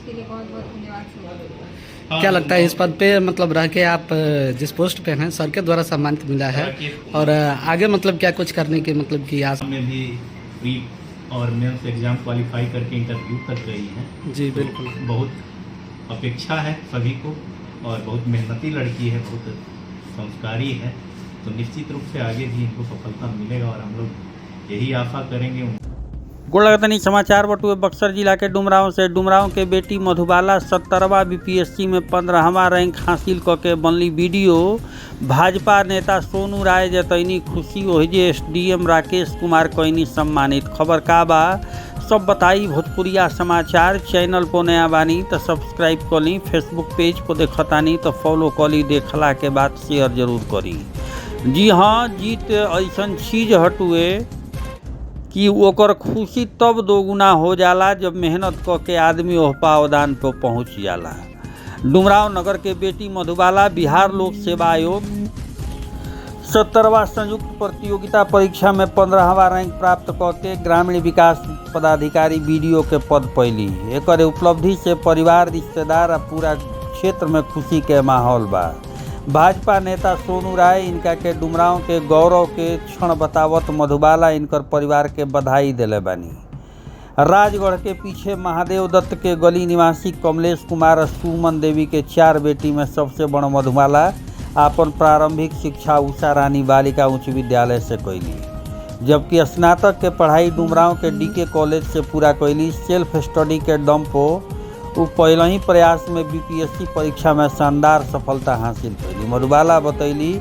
उसके लिए बहुत बहुत धन्यवाद सर। क्या लगता है इस पद पे मतलब रह के आप जिस पोस्ट पे हैं सर के द्वारा सम्मानित मिला है और आगे मतलब क्या कुछ करने की मतलब की आस में भी प्री और मेंस एग्ज़ाम क्वालिफाई करके इंटरव्यू तक गई हैं। जी तो बिल्कुल। बहुत अपेक्षा है सभी को और बहुत मेहनती लड़की है, बहुत संस्कारी है, तो निश्चित रूप से आगे भी इनको सफलता मिलेगा और हम लोग यही आशा करेंगे। गोलगतनी समाचार बटुए बक्सर जिला के डुमरांव से। डुमरांव के बेटी मधुबाला 70वां बीपीएससी में 15वां रैंक हासिल करके बनली वीडियो। भाजपा नेता सोनू राय जतैनी खुशी, ओहिजे एसडीएम राकेश कुमार कैनी सम्मानित। खबर का बा सब बताई भोजपुरिया समाचार। चैनल पर नया बानी तो सब्सक्राइब कर ली, फेसबुक पेज पर देखतानी तो फॉलो कर ली, देखला के बाद शेयर जरूर करी। जी हाँ, जीत ऐसन चीज हटुए कि ओकर खुशी तब दोगुना हो जाला जब मेहनत क के आदमी ओह पावदान पर पहुँच जाला। डुमरांव नगर के बेटी मधुबाला बिहार लोक सेवा आयोग 70वां संयुक्त प्रतियोगिता परीक्षा में 15वां रैंक प्राप्त करके ग्रामीण विकास पदाधिकारी बीडीओ के पद पैली। एकर उपलब्धि से परिवार, रिश्तेदार और पूरा क्षेत्र में खुशी के माहौल बा। भाजपा नेता सोनू राय इनका के डुमरांव के गौरव के क्षण बतावत मधुबाला इनकर परिवार के बधाई दिले बानी। राजगढ़ के पीछे महादेव दत्त के गली निवासी कमलेश कुमार और सुमन देवी के 4 बेटी में सबसे बड़ मधुबाला अपन प्रारंभिक शिक्षा उषा रानी बालिका उच्च विद्यालय से कैली, जबकि स्नातक के पढ़ाई डुमरांव के डीके कॉलेज से पूरा कैली। सेल्फ स्टडी के दम पर वो पहले ही प्रयास में बीपीएससी परीक्षा में शानदार सफलता हासिल कैली। मधुबाला बतैली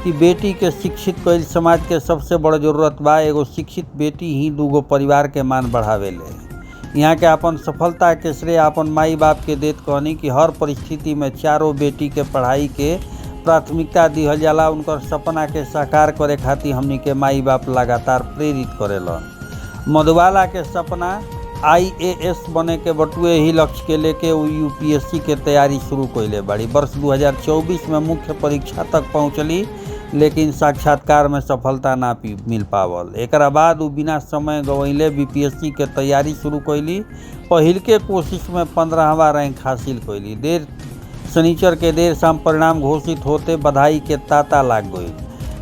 कि बेटी के शिक्षित कैल समाज के सबसे बड़ जरूरत बा। एगो शिक्षित बेटी ही दूगो परिवार के मान बढ़ावेले। यहाँ के अपन सफलता के श्रेय अपन माई बाप के देत कहनी कि हर परिस्थिति में चारों बेटी के पढ़ाई के प्राथमिकता दिहल जाला। उनकर सपना के साकार करे खातिर हमनी के माई बाप लगातार प्रेरित करेलन। मधुबाला के सपना आईएएस बने के बटुए ही लक्ष्य के लेके वो यूपीएससी के तैयारी शुरू कैले बाड़ी। वर्ष 2024 में मुख्य परीक्षा तक पहुँचली, लेकिन साक्षात्कार में सफलता ना मिल पावल। एक बाद वो बिना समय गंवैले बीपीएससी के तैयारी शुरू कैली। पहिल के कोशिश में 15वां रैंक हासिल कैली। देर शनिचर के देर शाम परिणाम घोषित होते बधाई के तांता लाग गई।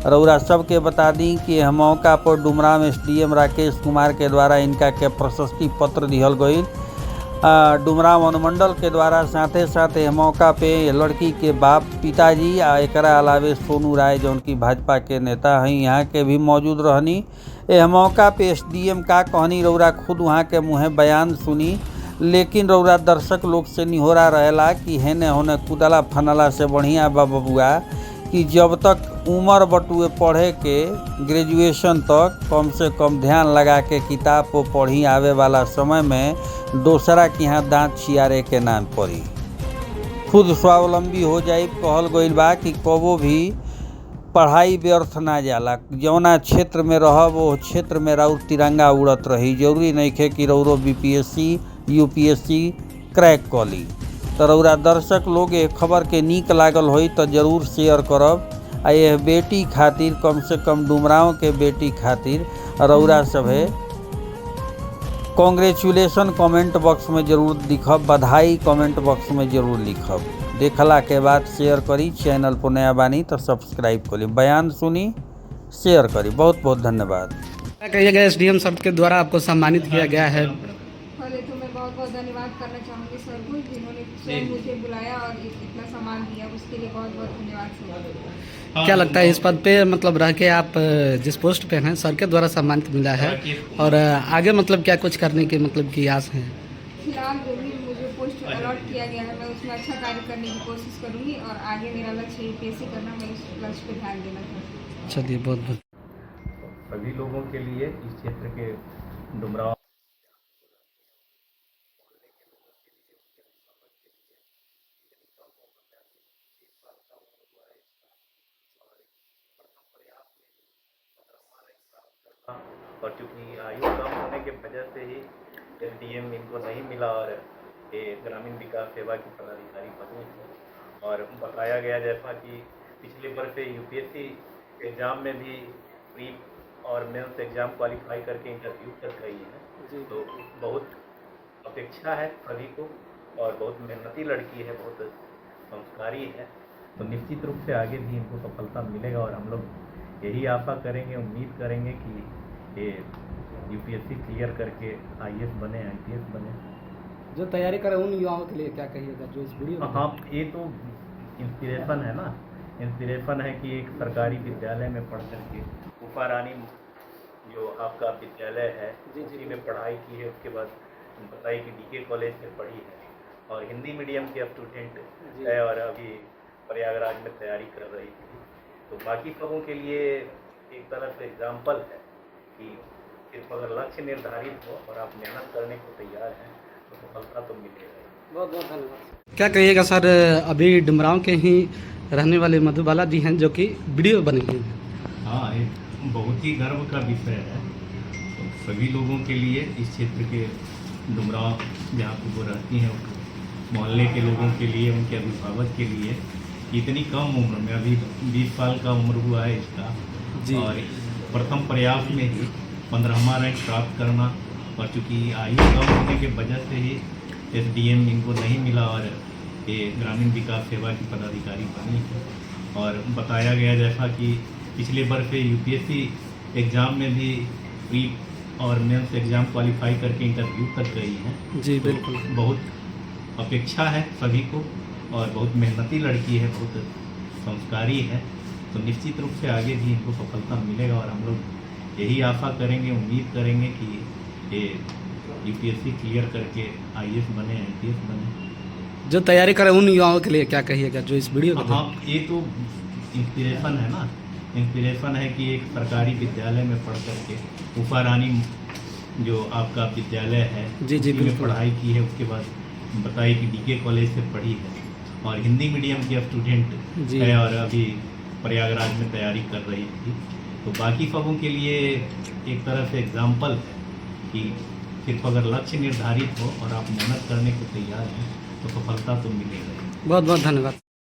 रउरा सबके बता दी कि यह मौका पर डुमरांव एसडीएम राकेश कुमार के द्वारा इनका के प्रशस्ति पत्र दिहल गई। डुमरांव अनुमंडल के द्वारा साथे साथ यह मौका पे लड़की के बाप, पिताजी आ एकरा अलावे सोनू राय जौन की भाजपा के नेता हैं यहाँ के भी मौजूद रहनी। यह मौका पे एसडीएम का कहनी रउरा खुद वहाँ के मुँहे बयान सुनी, लेकिन रउरा दर्शक लोग से निहोरा रहेला कि हेने होने कुदला फनला से बढ़िया बा बबुआ कि जब तक उम्र बटुए पढ़े के ग्रेजुएशन तक कम से कम ध्यान लगा के किताब को पढ़ी। आवे वाला समय में दोसरा के यहाँ दांत छियारे के नाम पड़ी, खुद स्वावलंबी हो जाए। कहल गईल बा कि कबो भी पढ़ाई व्यर्थ ना जाला। जौना क्षेत्र में रहब वो क्षेत्र में राउर तिरंगा उड़त रही। जरूरी नहीं है कि रउरो बीपीएससी यूपीएससी क्रैक कर ली। तो रउरा दर्शक लोग ये खबर के नीक लागल होई तो जरूर शेयर करब। आ यह बेटी खातिर, कम से कम डुमरांव के बेटी खातिर रउरा सभे कॉन्ग्रेचुलेसन कमेंट बॉक्स में जरूर लिखब, बधाई कमेंट बॉक्स में जरूर लिखब। देखला के बाद शेयर करी। चैनल पर नया बानी तो सब्सक्राइब करी, बयान सुनी, शेयर करी। बहुत बहुत धन्यवाद। क्या कहिएगा एसडीएम सर के द्वारा आपको सम्मानित किया गया है? पहले तो मैं बहुत बहुत धन्यवाद करना चाहूँगी सर को, जिन्होंने स्वयं मुझे बुलाया और इतना सम्मान दिया, उसके लिए बहुत बहुत धन्यवाद सर। क्या लगता है इस पद पे मतलब रह के आप जिस पोस्ट पे हैं सर के द्वारा सम्मानित मिला है और आगे मतलब क्या कुछ करने की मतलब की आस है? फिलहाल जो भी मुझे पोस्ट अलॉट किया गया है मैं उसमें अच्छा कार्य करने की कोशिश करूँगी और आगे मेरा लक्ष्य यूपीएससी करना, मैं उस लक्ष्य पर ध्यान देना चाहूँगी। चलिए बहुत बहुत सभी लोगों के लिए इस क्षेत्र के डुमरांव और चूँकि आयु कम होने के वजह से ही एसडीएम इनको नहीं मिला और ये ग्रामीण विकास सेवा के पदाधिकारी बने थे। और बताया गया जैसा कि पिछले वर्ष यूपीएससी एग्ज़ाम में भी प्री और मेंस एग्ज़ाम क्वालिफाई करके इंटरव्यू तक गई है। तो बहुत अपेक्षा है सभी को और बहुत मेहनती लड़की है, बहुत संस्कारी है, तो निश्चित रूप से आगे भी इनको सफलता मिलेगा। और हम लोग यही आशा करेंगे, उम्मीद करेंगे कि ये यूपीएससी क्लियर करके आईएएस बने, आईपीएस बने। जो तैयारी कर रहे हैं उन युवाओं के लिए क्या कहिएगा जो इस वीडियो हाँ, ये तो इंस्पिरेशन है ना, इंस्पिरेशन है कि एक सरकारी विद्यालय में पढ़ करके उफा रानी जो आपका विद्यालय है उसी में पढ़ाई की है, उसके बाद बताइए कि डीके कॉलेज में पढ़ी है और हिंदी मीडियम की स्टूडेंट है और अभी प्रयागराज में तैयारी कर रही थी। तो बाकी सबों के लिए एक तरह से एग्जाम्पल है कि सिर्फ अगर लक्ष्य निर्धारित हो और आप मेहनत करने को तैयार हैं तो सफलता तो मिलेगा। बहुत बहुत धन्यवाद। क्या कहिएगा सर, अभी डुमरांव के ही रहने वाले मधुबाला जी हैं जो कि वीडियो बनेंगे। हाँ, एक बहुत ही गर्व का विषय है तो सभी लोगों के लिए, इस क्षेत्र के डुमरांव जहाँ पे वो रहती हैं मोहल्ले के लोगों के लिए, उनके अभिभावक के लिए, इतनी कम उम्र में, अभी 20 साल का उम्र हुआ है इसका जी। और प्रथम प्रयास में ही 15वां रैंक प्राप्त करना, और चूँकि आयु कम होने के वजह से ही एसडीएम इनको नहीं मिला और ये ग्रामीण विकास सेवा की पदाधिकारी बनी है। और बताया गया जैसा कि पिछले वर्ष यूपीएससी एग्ज़ाम में भी प्री और मेंस एग्ज़ाम क्वालिफाई करके इंटरव्यू तक गई हैं। जी बिल्कुल। तो बहुत अपेक्षा है सभी को और बहुत मेहनती लड़की है, बहुत संस्कारी है, तो निश्चित रूप से आगे भी इनको सफलता मिलेगा। और हम लोग यही आशा करेंगे, उम्मीद करेंगे कि ये यूपीएससी क्लियर करके आईएएस बने, आईपीएस बने। जो तैयारी कर रहे हैं उन युवाओं के लिए क्या कहिएगा जो इस वीडियो हाँ, ये तो इंस्पिरेशन है ना, इंस्पिरेशन है कि एक सरकारी विद्यालय में पढ़ करके उफा रानी जो आपका विद्यालय है जी उसी में बिल्कुल। पढ़ाई की है, उसके बाद बताइए कि डीके कॉलेज से पढ़ी है और हिंदी मीडियम की स्टूडेंट जी। है और अभी प्रयागराज में तैयारी कर रही थी। तो बाकी सबों के लिए एक तरह से एग्जाम्पल है कि सिर्फ अगर लक्ष्य निर्धारित हो और आप मेहनत करने को तैयार हैं तो सफलता तो मिलेगा। बहुत बहुत धन्यवाद।